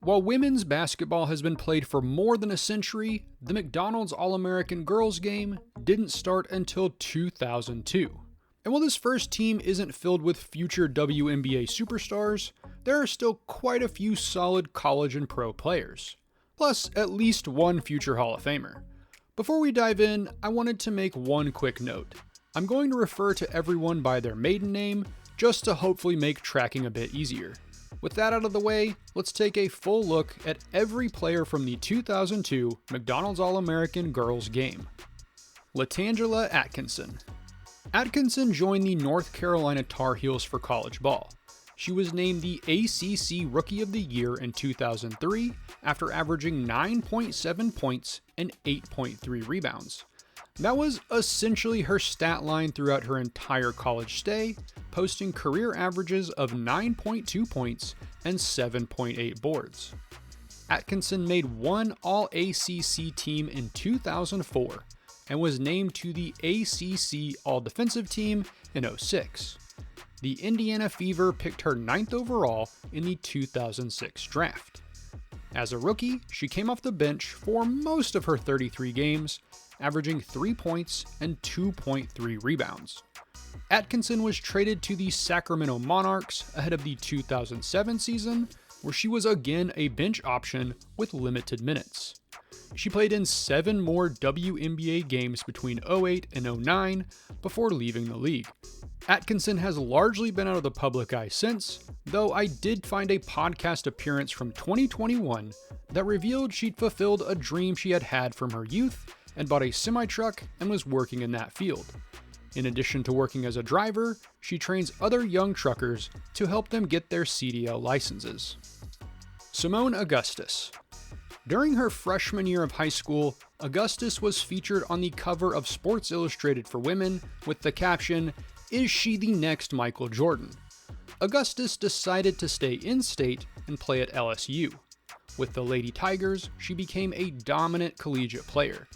While women's basketball has been played for more than a century, the McDonald's All-American Girls game didn't start until 2002. And while this first team isn't filled with future WNBA superstars, there are still quite a few solid college and pro players, plus at least one future Hall of Famer. Before we dive in, I wanted to make one quick note. I'm going to refer to everyone by their maiden name, just to hopefully make tracking a bit easier. With that out of the way, let's take a full look at every player from the 2002 McDonald's All-American Girls game. Latangela Atkinson. Atkinson joined the North Carolina Tar Heels for college ball. She was named the ACC Rookie of the Year in 2003 after averaging 9.7 points and 8.3 rebounds. That was essentially her stat line throughout her entire college stay, posting career averages of 9.2 points and 7.8 boards. Atkinson made one All-ACC team in 2004 and was named to the ACC All-Defensive Team in 2006. The Indiana Fever picked her 9th overall in the 2006 draft. As a rookie, she came off the bench for most of her 33 games, averaging 3 points and 2.3 rebounds. Atkinson was traded to the Sacramento Monarchs ahead of the 2007 season, where she was again a bench option with limited minutes. She played in 7 more WNBA games between 2008 and 2009 before leaving the league. Atkinson has largely been out of the public eye since, though I did find a podcast appearance from 2021 that revealed she'd fulfilled a dream she had had from her youth and bought a semi-truck and was working in that field. In addition to working as a driver, she trains other young truckers to help them get their CDL licenses. Seimone Augustus. During her freshman year of high school, Augustus was featured on the cover of Sports Illustrated for Women with the caption, "Is she the next Michael Jordan?" Augustus decided to stay in-state and play at LSU. With the Lady Tigers, she became a dominant collegiate player.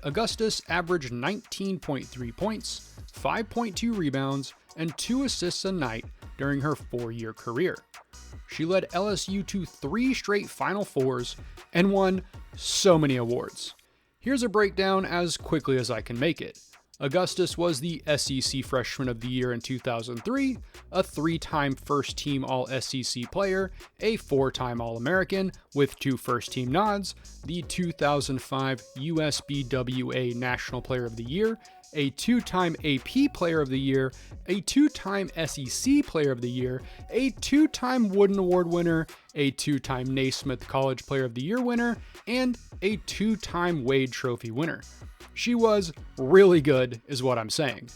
Augustus averaged 19.3 points, 5.2 rebounds, and 2 assists a night during her 4-year career. She led LSU to 3 straight Final Fours and won so many awards. Here's a breakdown as quickly as I can make it. Augustus was the SEC Freshman of the Year in 2003, a 3-time first-team All-SEC player, a 4-time All-American with 2 first-team nods, the 2005 USBWA National Player of the Year, a 2-time AP Player of the Year, a 2-time SEC Player of the Year, a 2-time Wooden Award winner, a 2-time Naismith College Player of the Year winner, and a 2-time Wade Trophy winner. She was really good, is what I'm saying.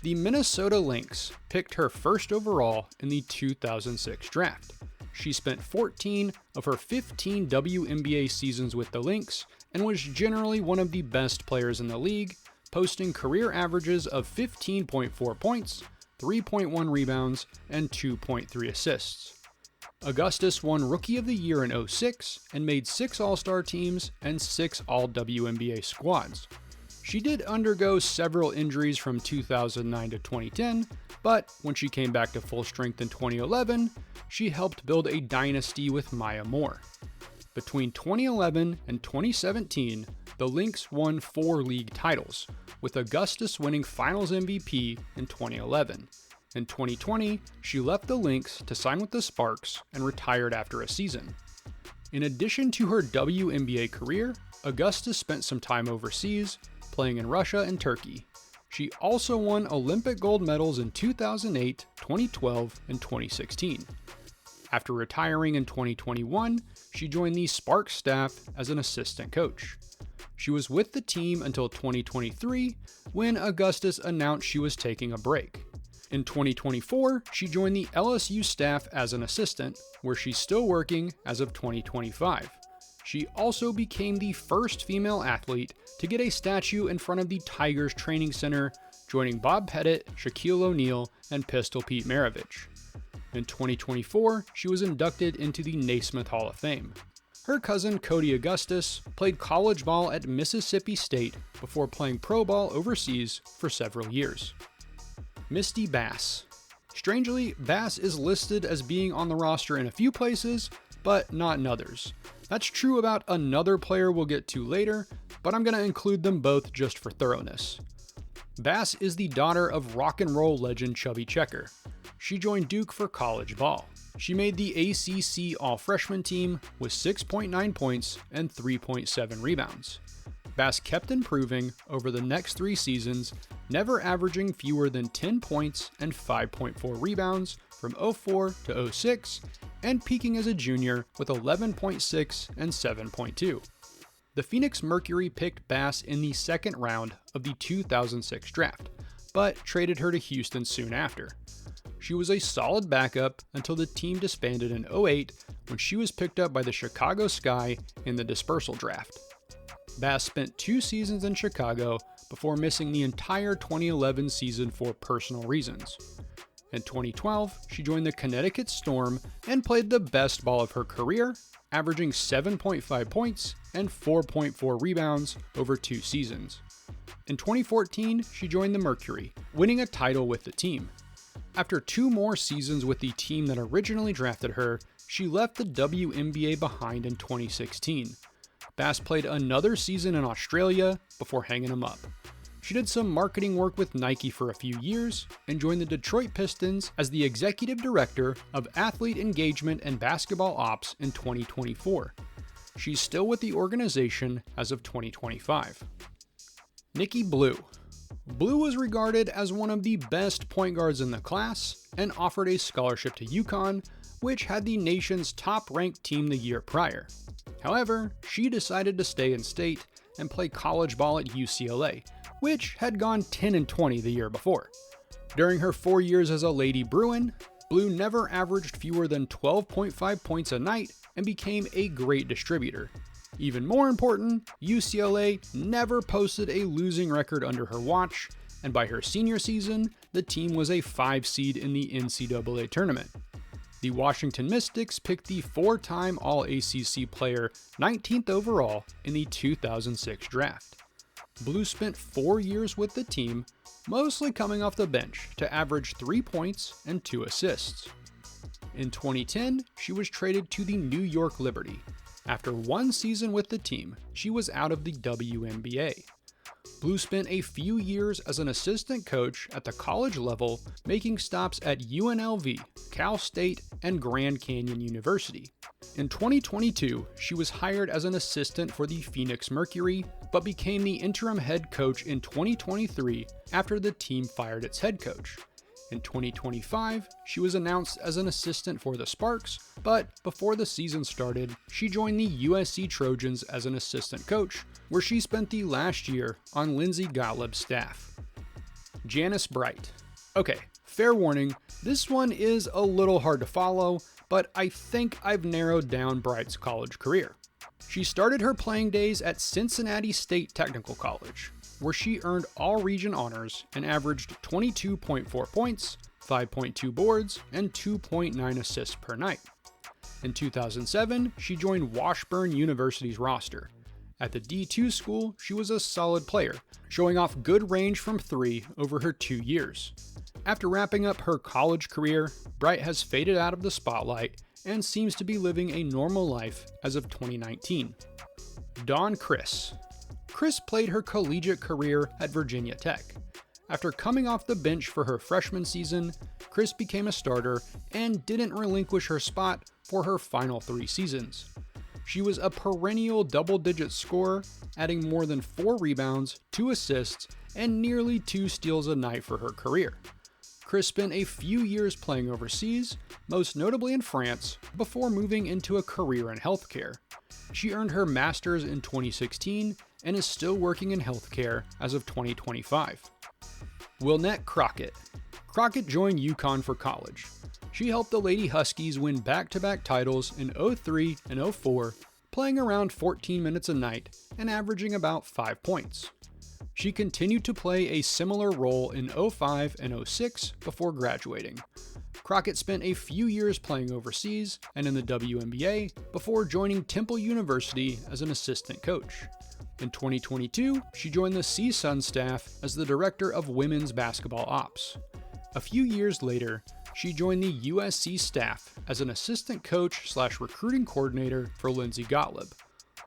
The Minnesota Lynx picked her first overall in the 2006 draft. She spent 14 of her 15 WNBA seasons with the Lynx and was generally one of the best players in the league, posting career averages of 15.4 points, 3.1 rebounds, and 2.3 assists. Augustus won Rookie of the Year in 2006 and made 6 All-Star teams and 6 All-WNBA squads. She did undergo several injuries from 2009 to 2010, but when she came back to full strength in 2011, she helped build a dynasty with Maya Moore. Between 2011 and 2017, the Lynx won 4 league titles, with Augustus winning Finals MVP in 2011. In 2020, she left the Lynx to sign with the Sparks and retired after a season. In addition to her WNBA career, Augustus spent some time overseas, playing in Russia and Turkey. She also won Olympic gold medals in 2008, 2012, and 2016. After retiring in 2021, she joined the Sparks staff as an assistant coach. She was with the team until 2023, when Augustus announced she was taking a break. In 2024, she joined the LSU staff as an assistant, where she's still working as of 2025. She also became the first female athlete to get a statue in front of the Tigers Training Center, joining Bob Pettit, Shaquille O'Neal, and Pistol Pete Maravich. In 2024, she was inducted into the Naismith Hall of Fame. Her cousin Cody Augustus played college ball at Mississippi State before playing pro ball overseas for several years. Mistie Bass. Strangely, Bass is listed as being on the roster in a few places, but not in others. That's true about another player we'll get to later, but I'm going to include them both just for thoroughness. Bass is the daughter of rock and roll legend Chubby Checker. She joined Duke for college ball. She made the ACC All-Freshman team with 6.9 points and 3.7 rebounds. Bass kept improving over the next 3 seasons, never averaging fewer than 10 points and 5.4 rebounds from 04 to 06, and peaking as a junior with 11.6 and 7.2. The Phoenix Mercury picked Bass in the second round of the 2006 draft, but traded her to Houston soon after. She was a solid backup until the team disbanded in 08 when she was picked up by the Chicago Sky in the dispersal draft. Bass spent 2 seasons in Chicago before missing the entire 2011 season for personal reasons. In 2012, she joined the Connecticut Storm and played the best ball of her career, averaging 7.5 points and 4.4 rebounds over 2 seasons. In 2014, she joined the Mercury, winning a title with the team. After 2 more seasons with the team that originally drafted her, she left the WNBA behind in 2016. Bass played another season in Australia before hanging them up. She did some marketing work with Nike for a few years and joined the Detroit Pistons as the executive director of athlete engagement and basketball ops in 2024. She's still with the organization as of 2025. Nikki Blue. Blue was regarded as one of the best point guards in the class and offered a scholarship to UConn, which had the nation's top-ranked team the year prior. However, she decided to stay in state and play college ball at UCLA, which had gone 10-20 the year before. During her 4 years as a Lady Bruin, Blue never averaged fewer than 12.5 points a night and became a great distributor. Even more important, UCLA never posted a losing record under her watch, and by her senior season, the team was a 5 seed in the NCAA tournament. The Washington Mystics picked the 4-time All-ACC player 19th overall in the 2006 draft. Blue spent 4 years with the team, mostly coming off the bench to average 3 points and 2 assists. In 2010, she was traded to the New York Liberty. After 1 season with the team, she was out of the WNBA. Blue spent a few years as an assistant coach at the college level, making stops at UNLV, Cal State, and Grand Canyon University. In 2022, she was hired as an assistant for the Phoenix Mercury, but became the interim head coach in 2023 after the team fired its head coach. In 2025, she was announced as an assistant for the Sparks, but before the season started, she joined the USC Trojans as an assistant coach, where she spent the last year on Lindsay Gottlieb's staff. Janice Bright. Okay, fair warning, this one is a little hard to follow, but I think I've narrowed down Bright's college career. She started her playing days at Cincinnati State Technical College, where she earned all-region honors and averaged 22.4 points, 5.2 boards, and 2.9 assists per night. In 2007, she joined Washburn University's roster. At the D2 school, she was a solid player, showing off good range from 3 over her 2 years. After wrapping up her college career, Bright has faded out of the spotlight and seems to be living a normal life as of 2019. Dawn Criss. Criss played her collegiate career at Virginia Tech. After coming off the bench for her freshman season, Criss became a starter and didn't relinquish her spot for her final 3 seasons. She was a perennial double-digit scorer, adding more than 4 rebounds, 2 assists, and nearly 2 steals a night for her career. Criss spent a few years playing overseas, most notably in France, before moving into a career in healthcare. She earned her master's in 2016 and is still working in healthcare as of 2025. Willnett Crockett. Crockett joined UConn for college. She helped the Lady Huskies win back-to-back titles in 03 and 04, playing around 14 minutes a night and averaging about 5 points. She continued to play a similar role in 05 and 06 before graduating. Crockett spent a few years playing overseas and in the WNBA before joining Temple University as an assistant coach. In 2022, she joined the CSUN staff as the director of women's basketball ops. A few years later, she joined the USC staff as an assistant coach / recruiting coordinator for Lindsay Gottlieb.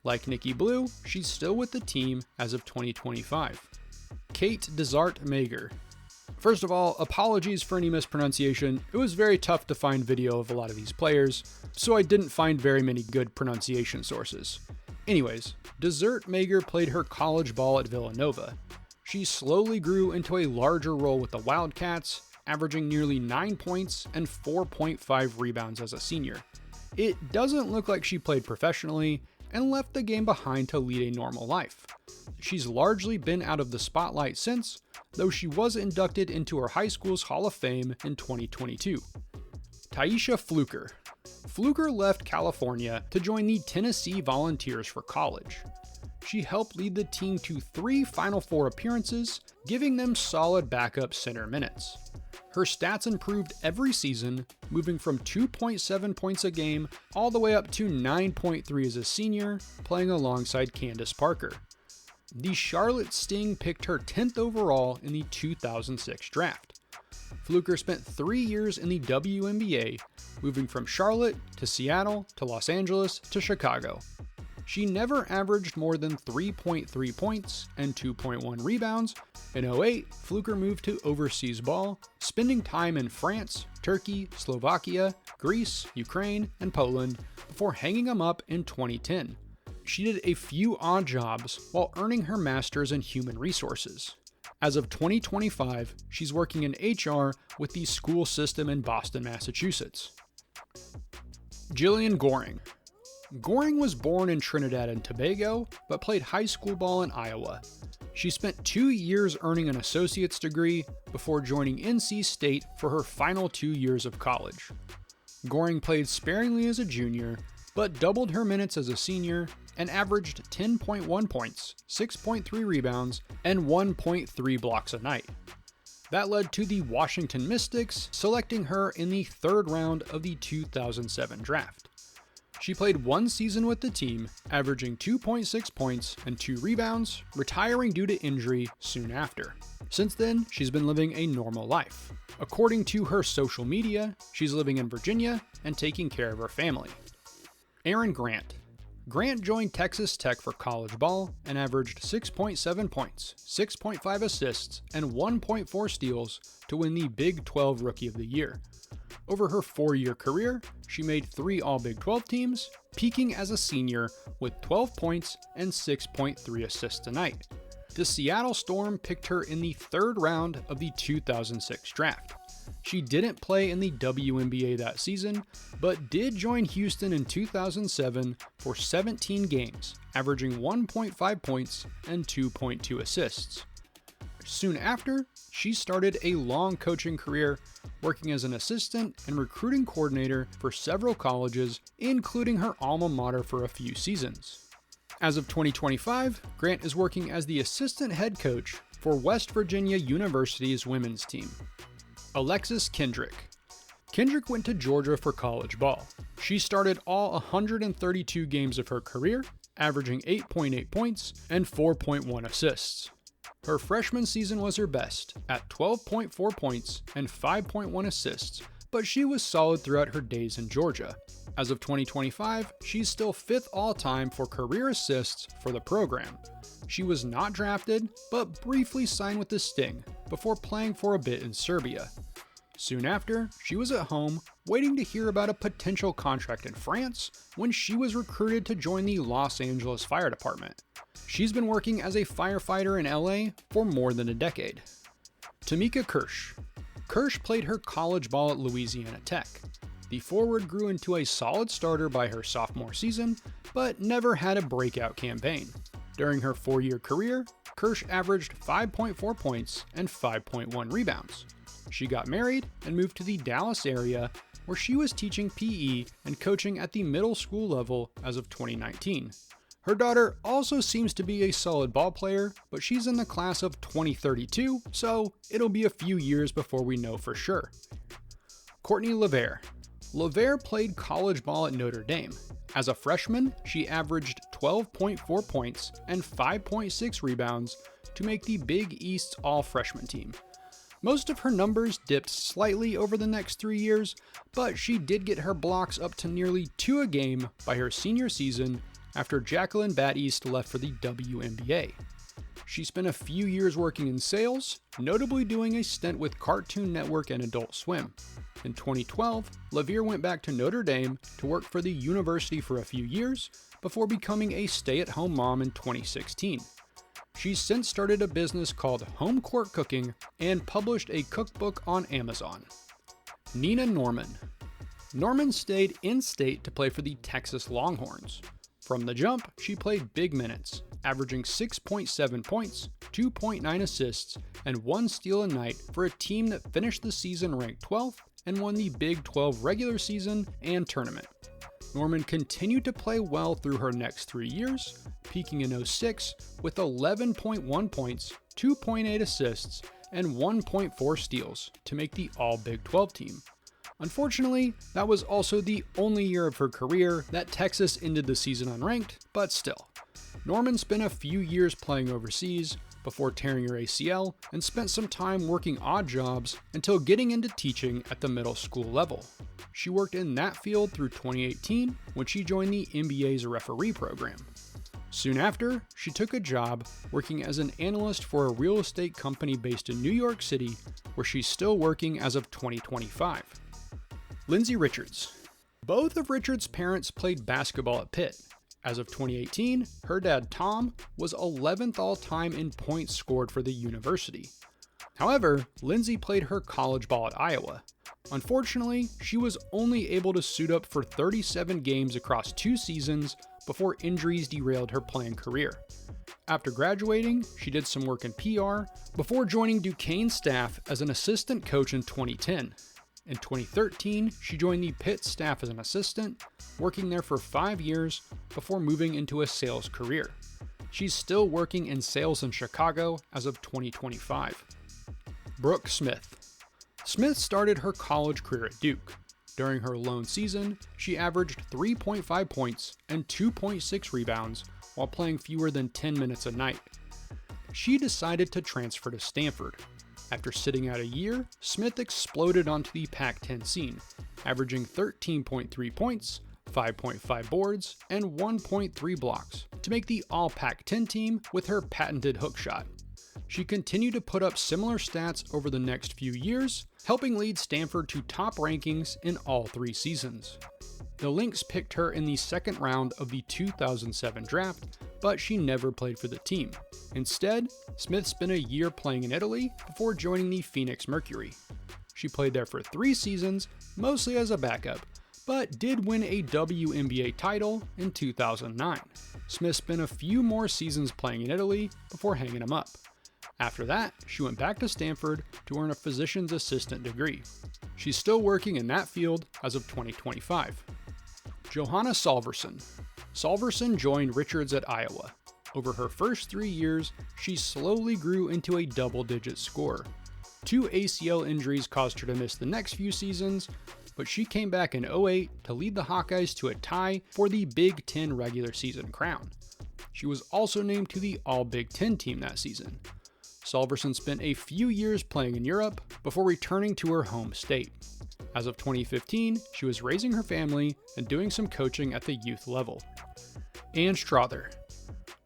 Like Nikki Blue, she's still with the team as of 2025. Kate Dessart-Mager. First of all, apologies for any mispronunciation. It was very tough to find video of a lot of these players, so I didn't find very many good pronunciation sources. Anyways, Dessart-Mager played her college ball at Villanova. She slowly grew into a larger role with the Wildcats, averaging nearly 9 points and 4.5 rebounds as a senior. It doesn't look like she played professionally and left the game behind to lead a normal life. She's largely been out of the spotlight since, though she was inducted into her high school's Hall of Fame in 2022. Tye'sha Fluker. Fluker left California to join the Tennessee Volunteers for college. She helped lead the team to 3 Final Four appearances, giving them solid backup center minutes. Her stats improved every season, moving from 2.7 points a game all the way up to 9.3 as a senior, playing alongside Candace Parker. The Charlotte Sting picked her 10th overall in the 2006 draft. Fluker spent 3 years in the WNBA, moving from Charlotte to Seattle to Los Angeles to Chicago. She never averaged more than 3.3 points and 2.1 rebounds. In 2008, Fluker moved to overseas ball, spending time in France, Turkey, Slovakia, Greece, Ukraine, and Poland before hanging them up in 2010. She did a few odd jobs while earning her master's in human resources. As of 2025, she's working in HR with the school system in Boston, Massachusetts. Gillian Goring. Goring was born in Trinidad and Tobago, but played high school ball in Iowa. She spent 2 years earning an associate's degree before joining NC State for her final 2 years of college. Goring played sparingly as a junior, but doubled her minutes as a senior and averaged 10.1 points, 6.3 rebounds, and 1.3 blocks a night. That led to the Washington Mystics selecting her in the 3rd round of the 2007 draft. She played 1 season with the team, averaging 2.6 points and 2 rebounds, retiring due to injury soon after. Since then, she's been living a normal life. According to her social media, she's living in Virginia and taking care of her family. Erin Grant. Grant joined Texas Tech for college ball and averaged 6.7 points, 6.5 assists, and 1.4 steals to win the Big 12 Rookie of the Year. Over her 4-year career, she made 3 All-Big 12 teams, peaking as a senior with 12 points and 6.3 assists a night. The Seattle Storm picked her in the 3rd round of the 2006 draft. She didn't play in the WNBA that season, but did join Houston in 2007 for 17 games, averaging 1.5 points and 2.2 assists. Soon after, she started a long coaching career, working as an assistant and recruiting coordinator for several colleges, including her alma mater for a few seasons. As of 2025, Grant is working as the assistant head coach for West Virginia University's women's team. Alexis Kendrick. Kendrick went to Georgia for college ball. She started all 132 games of her career, averaging 8.8 points and 4.1 assists. Her freshman season was her best, at 12.4 points and 5.1 assists, but she was solid throughout her days in Georgia. As of 2025, she's still 5th all-time for career assists for the program. She was not drafted, but briefly signed with the Sting before playing for a bit in Serbia. Soon after, she was at home, waiting to hear about a potential contract in France when she was recruited to join the Los Angeles Fire Department. She's been working as a firefighter in LA for more than a decade. Tamika Kursh. Kursh played her college ball at Louisiana Tech. The forward grew into a solid starter by her sophomore season, but never had a breakout campaign. During her 4-year career, Kursh averaged 5.4 points and 5.1 rebounds. She got married and moved to the Dallas area, where she was teaching PE and coaching at the middle school level as of 2019. Her daughter also seems to be a solid ball player, but she's in the class of 2032, so it'll be a few years before we know for sure. Courtney LaVere. LaVere played college ball at Notre Dame. As a freshman, she averaged 12.4 points and 5.6 rebounds to make the Big East's all-freshman team. Most of her numbers dipped slightly over the next 3 years, but she did get her blocks up to nearly 2 a game by her senior season after Jacqueline Batiste left for the WNBA. She spent a few years working in sales, notably doing a stint with Cartoon Network and Adult Swim. In 2012, LaVere went back to Notre Dame to work for the university for a few years before becoming a stay-at-home mom in 2016. She's since started a business called Home Court Cooking and published a cookbook on Amazon. Nina Norman. Norman stayed in-state to play for the Texas Longhorns. From the jump, she played big minutes, averaging 6.7 points, 2.9 assists, and 1 steal a night for a team that finished the season ranked 12th and won the Big 12 regular season and tournament. Norman continued to play well through her next 3 years, peaking in 06 with 11.1 points, 2.8 assists, and 1.4 steals to make the All-Big 12 team. Unfortunately, that was also the only year of her career that Texas ended the season unranked, but still. Norman spent a few years playing overseas before tearing her ACL and spent some time working odd jobs until getting into teaching at the middle school level. She worked in that field through 2018 when she joined the NBA's referee program. Soon after, she took a job working as an analyst for a real estate company based in New York City, where she's still working as of 2025. Lindsay Richards. Both of Richards' parents played basketball at Pitt. As of 2018, her dad Tom was 11th all-time in points scored for the university. However, Lindsay played her college ball at Iowa. Unfortunately, she was only able to suit up for 37 games across 2 seasons before injuries derailed her playing career. After graduating, she did some work in PR before joining Duquesne's staff as an assistant coach in 2010. In 2013, she joined the Pitt staff as an assistant, working there for 5 years before moving into a sales career. She's still working in sales in Chicago as of 2025. Brooke Smith. Smith started her college career at Duke. During her lone season, she averaged 3.5 points and 2.6 rebounds while playing fewer than 10 minutes a night. She decided to transfer to Stanford. After sitting out a year, Smith exploded onto the Pac-10 scene, averaging 13.3 points, 5.5 boards, and 1.3 blocks to make the All-Pac-10 team with her patented hook shot. She continued to put up similar stats over the next few years, helping lead Stanford to top rankings in all 3 seasons. The Lynx picked her in the second round of the 2007 draft, but she never played for the team. Instead, Smith spent a year playing in Italy before joining the Phoenix Mercury. She played there for 3 seasons, mostly as a backup, but did win a WNBA title in 2009. Smith spent a few more seasons playing in Italy before hanging them up. After that, she went back to Stanford to earn a physician's assistant degree. She's still working in that field as of 2025. Johanna Solverson. Solverson joined Richards at Iowa. Over her first 3 years, she slowly grew into a double-digit scorer. 2 ACL injuries caused her to miss the next few seasons, but she came back in 2008 to lead the Hawkeyes to a tie for the Big Ten regular season crown. She was also named to the All-Big Ten team that season. Solverson spent a few years playing in Europe before returning to her home state. As of 2015, she was raising her family and doing some coaching at the youth level. And Strother.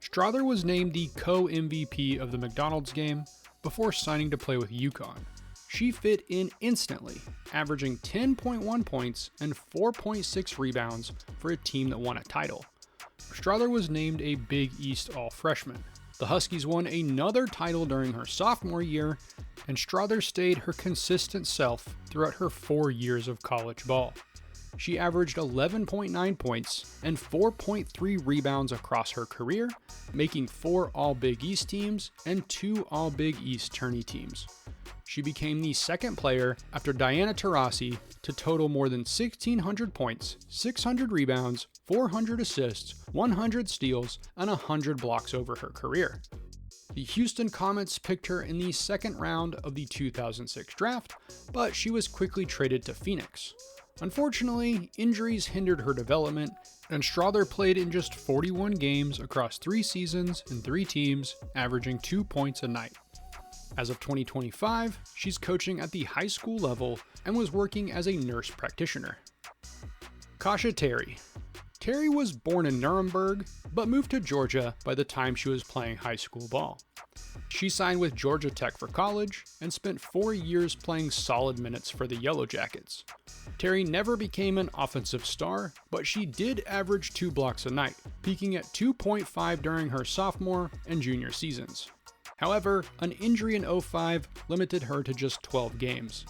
Strother was named the co-MVP of the McDonald's game before signing to play with UConn. She fit in instantly, averaging 10.1 points and 4.6 rebounds for a team that won a title. Strother was named a Big East All-Freshman. The Huskies won another title during her sophomore year, and Strother stayed her consistent self throughout her 4 years of college ball. She averaged 11.9 points and 4.3 rebounds across her career, making 4 All-Big East teams and 2 All-Big East tourney teams. She became the second player after Diana Taurasi to total more than 1,600 points, 600 rebounds, 400 assists, 100 steals, and 100 blocks over her career. The Houston Comets picked her in the second round of the 2006 draft, but she was quickly traded to Phoenix. Unfortunately, injuries hindered her development, and Strother played in just 41 games across 3 seasons and 3 teams, averaging 2 points a night. As of 2025, she's coaching at the high school level and was working as a nurse practitioner. Kasha Terry. Terry was born in Nuremberg, but moved to Georgia by the time she was playing high school ball. She signed with Georgia Tech for college and spent 4 years playing solid minutes for the Yellow Jackets. Terry never became an offensive star, but she did average 2 blocks a night, peaking at 2.5 during her sophomore and junior seasons. However, an injury in 2005 limited her to just 12 games.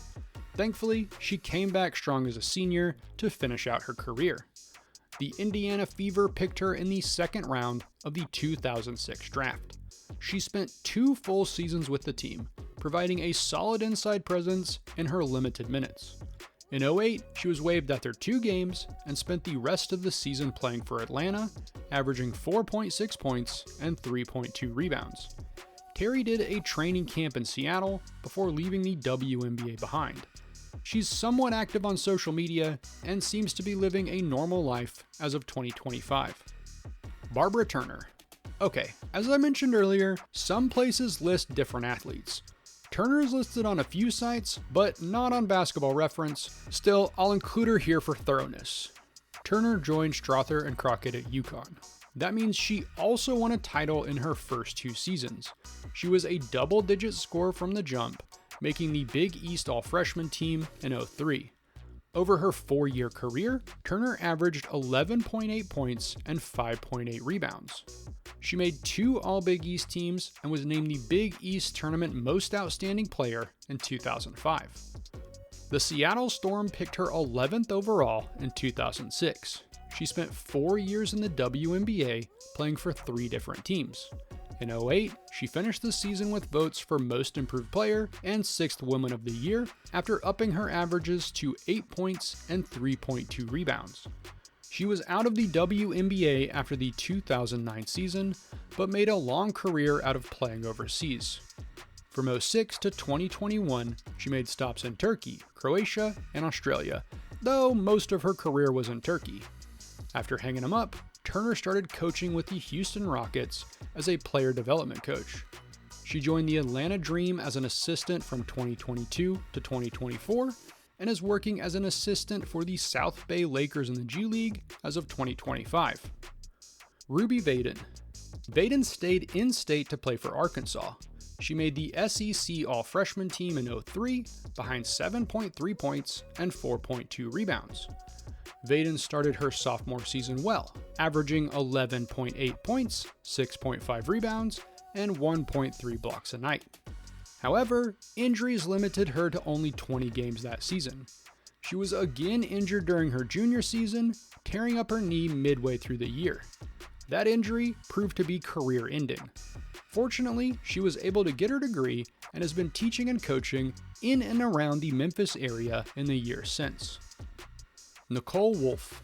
Thankfully, she came back strong as a senior to finish out her career. The Indiana Fever picked her in the second round of the 2006 draft. She spent 2 full seasons with the team, providing a solid inside presence in her limited minutes. In 2008, she was waived after 2 games and spent the rest of the season playing for Atlanta, averaging 4.6 points and 3.2 rebounds. Terry did a training camp in Seattle before leaving the WNBA behind. She's somewhat active on social media and seems to be living a normal life as of 2025. Barbara Turner. Okay, as I mentioned earlier, some places list different athletes. Turner is listed on a few sites, but not on Basketball Reference. Still, I'll include her here for thoroughness. Turner joined Strother and Crockett at UConn. That means she also won a title in her first 2 seasons. She was a double-digit scorer from the jump, making the Big East All-Freshman team in 2003. Over her 4-year career, Turner averaged 11.8 points and 5.8 rebounds. She made 2 All-Big East teams and was named the Big East Tournament Most Outstanding Player in 2005. The Seattle Storm picked her 11th overall in 2006. She spent 4 years in the WNBA, playing for 3 different teams. In 2008, she finished the season with votes for Most Improved Player and 6th Woman of the Year after upping her averages to 8 points and 3.2 rebounds. She was out of the WNBA after the 2009 season, but made a long career out of playing overseas. From 2006 to 2021, she made stops in Turkey, Croatia, and Australia, though most of her career was in Turkey. After hanging them up, Turner started coaching with the Houston Rockets as a player development coach. She joined the Atlanta Dream as an assistant from 2022 to 2024 and is working as an assistant for the South Bay Lakers in the G League as of 2025. Ruby Vaden. Vaden stayed in state to play for Arkansas. She made the SEC All-Freshman team in 2003 behind 7.3 points and 4.2 rebounds. Vaden started her sophomore season well, averaging 11.8 points, 6.5 rebounds, and 1.3 blocks a night. However, injuries limited her to only 20 games that season. She was again injured during her junior season, tearing up her knee midway through the year. That injury proved to be career-ending. Fortunately, she was able to get her degree and has been teaching and coaching in and around the Memphis area in the years since. Nicole Wolff.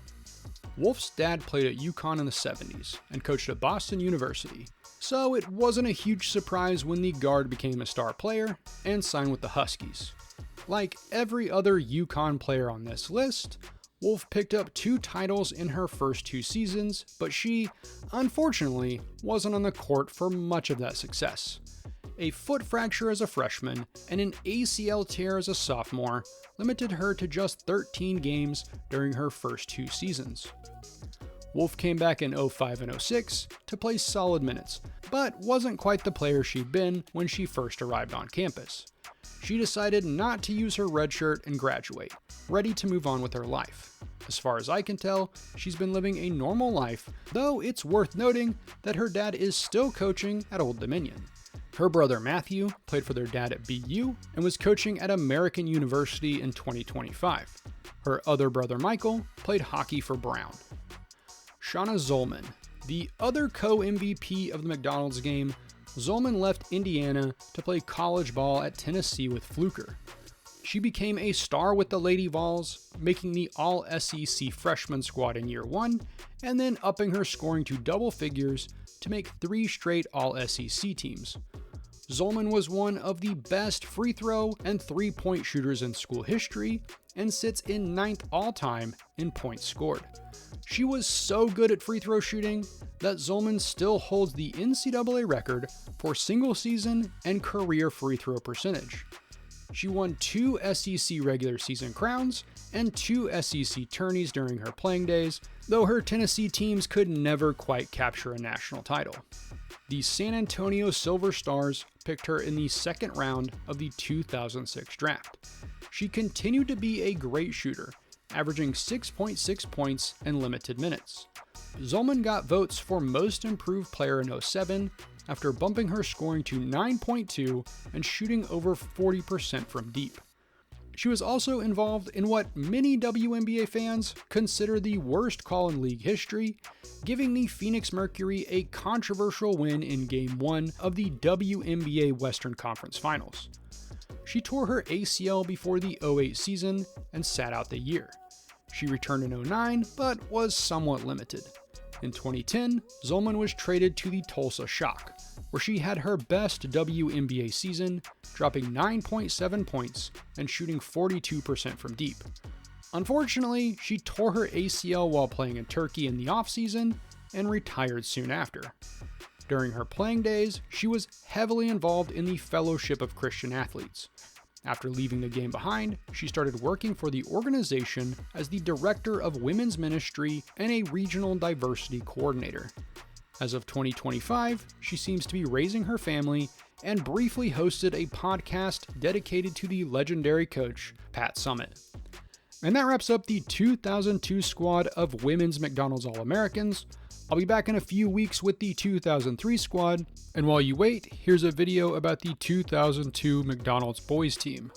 Wolff's dad played at UConn in the 70s and coached at Boston University, so it wasn't a huge surprise when the guard became a star player and signed with the Huskies. Like every other UConn player on this list, Wolff picked up 2 titles in her first 2 seasons, but she, unfortunately, wasn't on the court for much of that success. A foot fracture as a freshman and an ACL tear as a sophomore limited her to just 13 games during her first 2 seasons. Wolff came back in 2005 and 2006 to play solid minutes, but wasn't quite the player she'd been when she first arrived on campus. She decided not to use her red shirt and graduate, ready to move on with her life. As far as I can tell, she's been living a normal life, though it's worth noting that her dad is still coaching at Old Dominion. Her brother Matthew played for their dad at BU and was coaching at American University in 2025. Her other brother Michael played hockey for Brown. Shanna Zolman. The other co-MVP of the McDonald's game, Zolman left Indiana to play college ball at Tennessee with Fluker. She became a star with the Lady Vols, making the All-SEC freshman squad in year 1, and then upping her scoring to double figures to make 3 straight All-SEC teams. Zolman was one of the best free throw and 3-point shooters in school history, and sits in 9th all-time in points scored. She was so good at free throw shooting that Zolman still holds the NCAA record for single season and career free throw percentage. She won 2 SEC regular season crowns and 2 SEC tourneys during her playing days, though her Tennessee teams could never quite capture a national title. The San Antonio Silver Stars picked her in the 2nd round of the 2006 draft. She continued to be a great shooter, averaging 6.6 points in limited minutes. Zolman got votes for Most Improved Player in 07 after bumping her scoring to 9.2 and shooting over 40% from deep. She was also involved in what many WNBA fans consider the worst call in league history, giving the Phoenix Mercury a controversial win in Game 1 of the WNBA Western Conference Finals. She tore her ACL before the 08 season and sat out the year. She returned in 09, but was somewhat limited. In 2010, Zolman was traded to the Tulsa Shock, where she had her best WNBA season, dropping 9.7 points and shooting 42% from deep. Unfortunately, she tore her ACL while playing in Turkey in the offseason and retired soon after. During her playing days, she was heavily involved in the Fellowship of Christian Athletes. After leaving the game behind, she started working for the organization as the Director of Women's Ministry and a Regional Diversity Coordinator. As of 2025, she seems to be raising her family and briefly hosted a podcast dedicated to the legendary coach, Pat Summitt. And that wraps up the 2002 squad of Women's McDonald's All-Americans. I'll be back in a few weeks with the 2003 squad, and while you wait, here's a video about the 2002 McDonald's boys team.